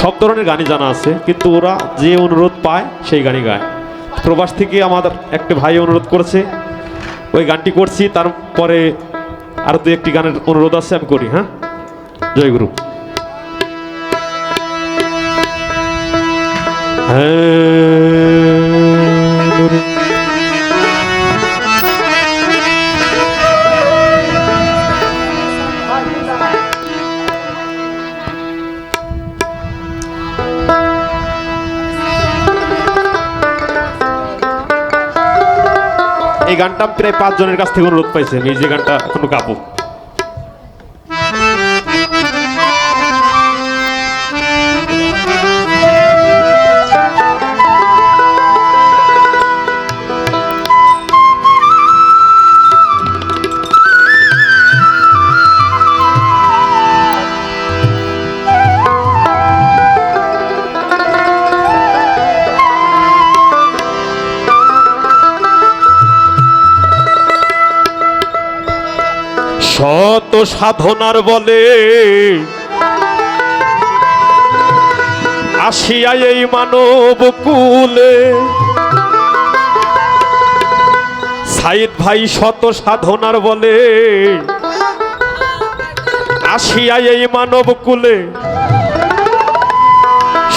সব ধরনের গানই জানা আছে, কিন্তু ওরা যে অনুরোধ পায় সেই গানই গায়। প্রবাস থেকে আমাদের একটা ভাই অনুরোধ করেছে, ওই গানটি করছি। তারপরে আরো দু একটি গানের অনুরোধ আছে, আমি করি। হ্যাঁ, জয় গুরু। এই গানটা প্রায় 5 জনের কাছ থেকে অনুরোধ পাইছে, আমি যে গানটা এখনো গাবো। শত সাধনার বলে আসিয়া এই মানব কুলে, সাইদ ভাই শত সাধনার বলে আসিয়া এই মানব কুলে,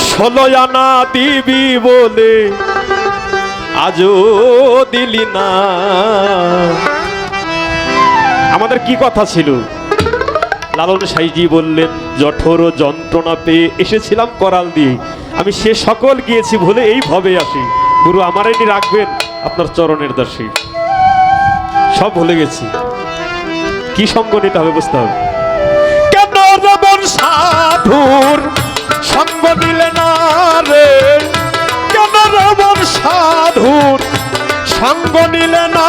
16 আনা দিবি বলে আজও দিলি না। আমাদের কি কথা ছিল? লালন সাইজি বললেন, জঠর যন্ত্রণা পেয়ে এসেছিলাম করাল দিয়ে, আমি সে সকল গিয়েছি ভুলে এই ভবে আসি, গুরু আমারই রাখবেন আপনার চরণের দাসী। সব ভুলে গেছি, কি সঙ্গ নিতে হবে বুঝতে হবে। কেন রমন সাধুর সঙ্গ নিলে না রে, কেন রমন সাধুর সঙ্গ নিলে না,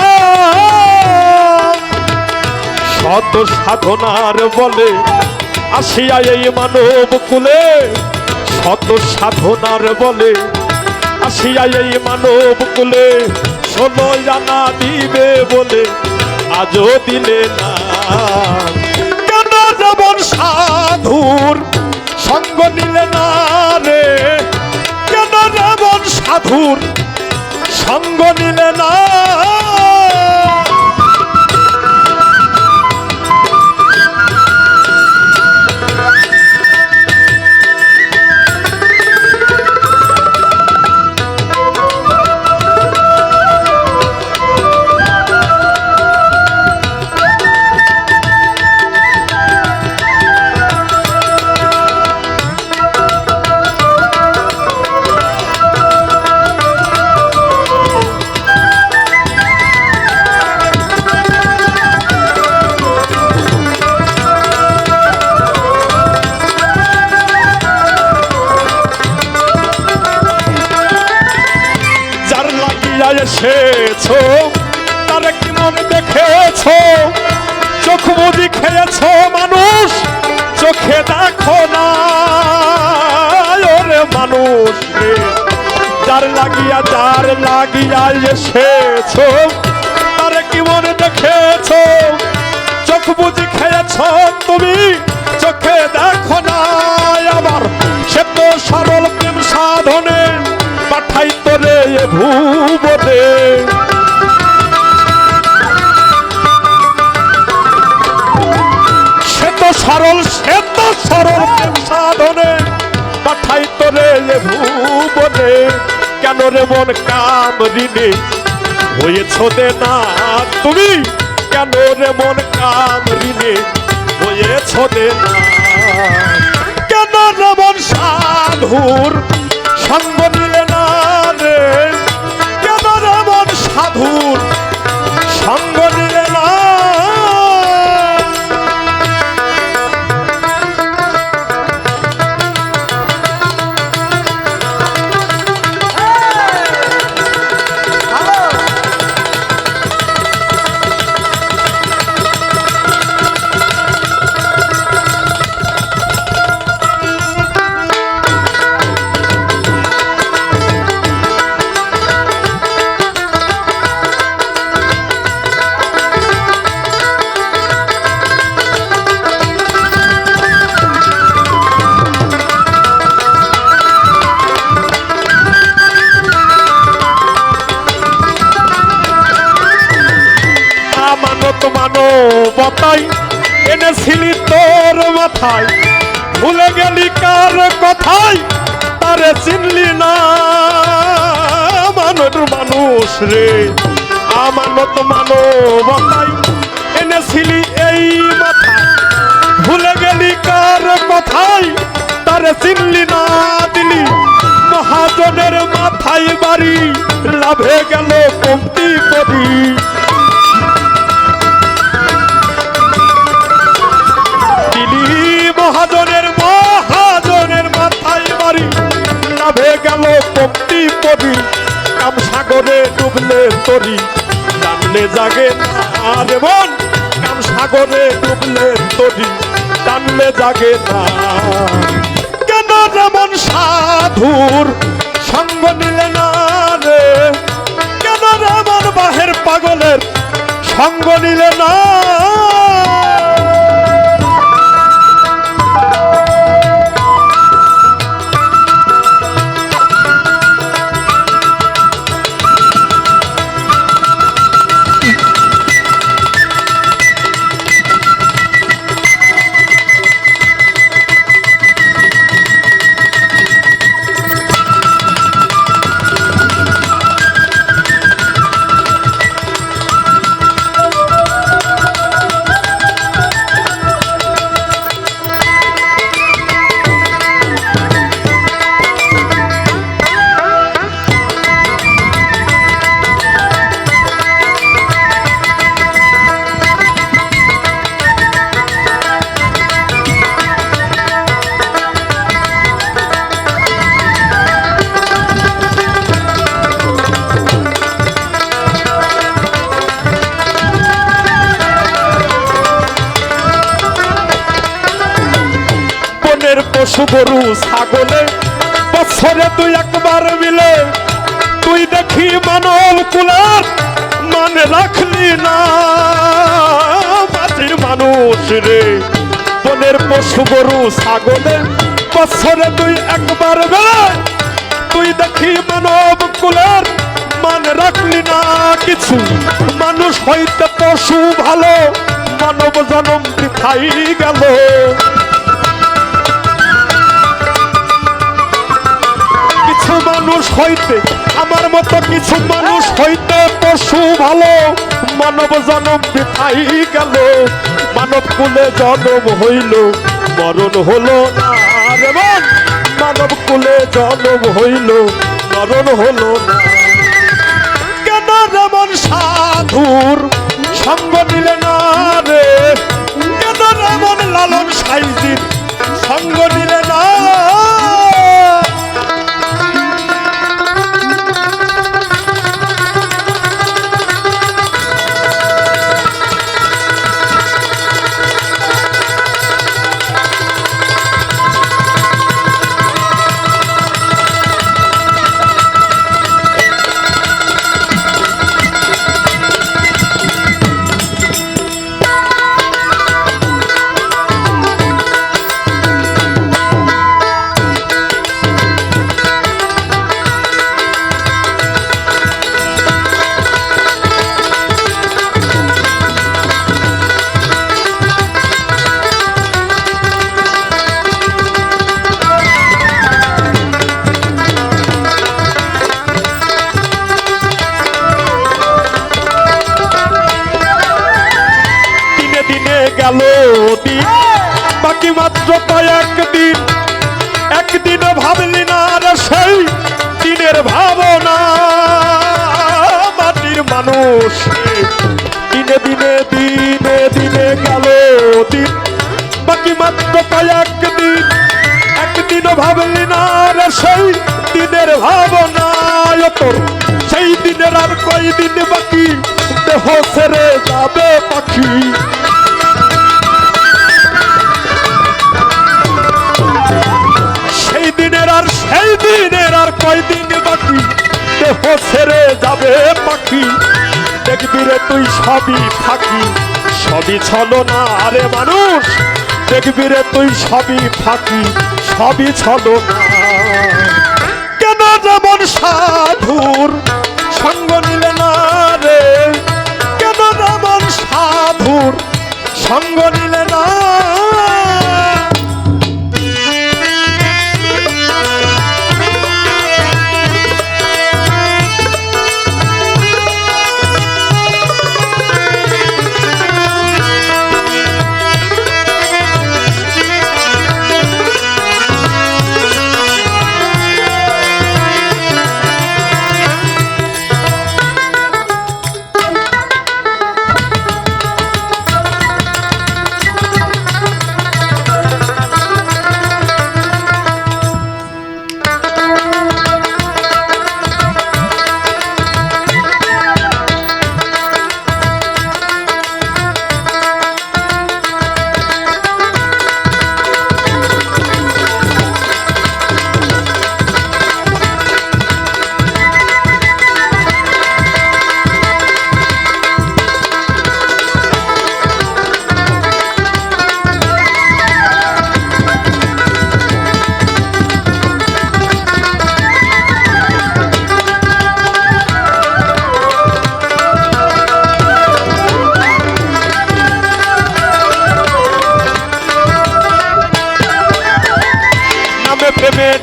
শত সাধনার বলে আসিয়া এই মানব কুলে, শত সাধনার বলে আসিয়া এই মানব কুলে, 16 আনা দিবে বলে আজও দিলে না। কেন যেমন সাধুর সঙ্গ নিলে না রে, কেন যেমন সাধুর সঙ্গ নিলে না। এসেছো তার কি মনে দেখেছো, চোখ বুঝি খেয়েছো মানুষ, চোখে দেখো না ওরে মানুষ রে। যার লাগিয়া এসেছো তার কি মনে দেখেছো, চোখ বুঝি খেয়েছো তুমি, চোখে দেখো না। আবার সে তো সরল প্রেম সাধনে পাঠাই তোরে ভুবনে, সে তো সরল প্রেম সাধনে পাঠাই তোরে ভুবনে। কেন রে মন কামরিনে হয়েছ দে না তুমি, কেন রে মন কামরিনে হয়েছ দে না। কেন রে মন সাধুর সঙ্গ নিলে না রে, কেন রে মন সাধুর সঙ্গ নিলে না। মাথায়, ভুলে গেলি কার কথায় তারে চিনলি না। আমানত মানুষ রে, আমানত মানবতায় এনেছিলি এই মাথায়, ভুলে গেলি কার কথায় তারে চিনলি না। দিলি মহাজনের মাথায় বাড়ি, লাভে গেল কমতি করি। দিলি মহাজনের মাথায় বাড়ি, লাভে গেল কমতি করি। কাম সাগরে ডুবলে তরি, টানলে জাগে না রে মন। কাম সাগরে ডুবলে তরি, টানলে জাগে না। কেন যেমন সাধুর সঙ্গ নিলে না রে, কেন যেমন বাহের পাগলের সঙ্গ নিলে না। পশু গরু ছাগলে বছরে তুই একবার মিলে, তুই দেখি মানব কুলার মানে রাখলি না। মাটির মানুষ রে, বনের পশু গরু ছাগলে বছরে তুই একবার মিলে, তুই দেখি মানব কুলার মান রাখলি না কিছু। মানুষ হইতে পশু ভালো, মানব জনম বৃথাই গেল। কিছু মানুষ হইতে, আমার মতো কিছু মানুষ হইতে পশু ভালো, মানব জনম বৃথাই গেল। মানব কুলে জন্ম হইল, মরণ হলো না রে মন। মানব কুলে জন্ম হইল, মরণ হলো না। কেন যেমন সাধুর সঙ্গ নিলে না রে, কেন যেমন লালন সাইজির সঙ্গ নিলে না। গেল দিন, বাকি মাত্র কয়েকদিন। একদিনও ভাবলি না রে সেই দিনের ভাবনা। মাটির মানুষ দিনে দিনে দিনে দিনে গেল দিন, বাকি মাত্র কয়েকদিন। একদিনও ভাবলি না রে সেই দিনের ভাবনা। তোর সেই দিনের আর কয়দিন বাকি, দেহ ছেড়ে যাবে পাখি। সেই দিনের আর কয়দিন বাকি, দেহ ছেড়ে যাবে পাখি। দেখবি রে তুই সবই ফাঁকি, সবই ছলনা রে মানুষ। দেখবি রে তুই সবই ফাঁকি, সবই ছলনা। কেন যেমন সাধুর সঙ্গ নিলে না রে, কেন যেমন সাধুর সঙ্গ নিলে না।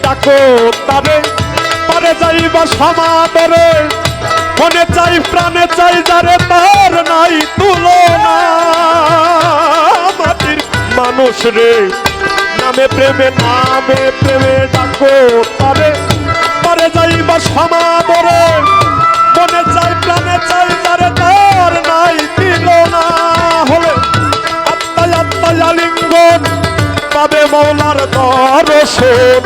ডাকো তারে পারে যাইবা সমাদরে মনে চাই প্রাণে চাই যারে তার নাই তুলনা মাটির মানুষ রে নামে প্রেমে ডাকো তারে পারে যাইবা সমাদরে মনে চাই প্রাণে চাই যারে তার নাই তুলনা হলে আত্মায় আত্মায় আলিঙ্গন পাবে মৌলার দর্শন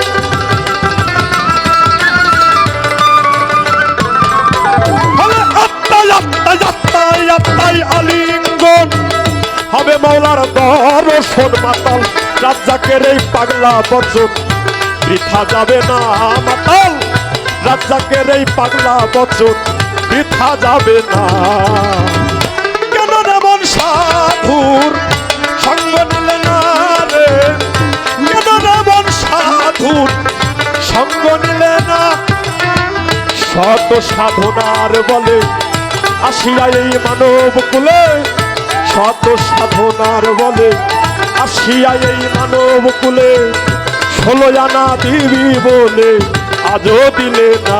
আত্মায় আলিঙ্গন হবে মৌলার দর্শন মাতাল রাজ্জাকের এই পাগলা বচন বৃথা যাবে না মাতাল রাজ্জাকের এই পাগলা বচন বৃথা যাবে না কেন এমন সাধুর সঙ্গ নিলে না রে কেন এমন সাধুর সঙ্গ নিলে না শত সাধনার বলে আসিয়া এই মানব কুলে শত সাধনার বলে আসিয়া এই মানব কুলে 16 আনা দিবি বলে আজও দিলে না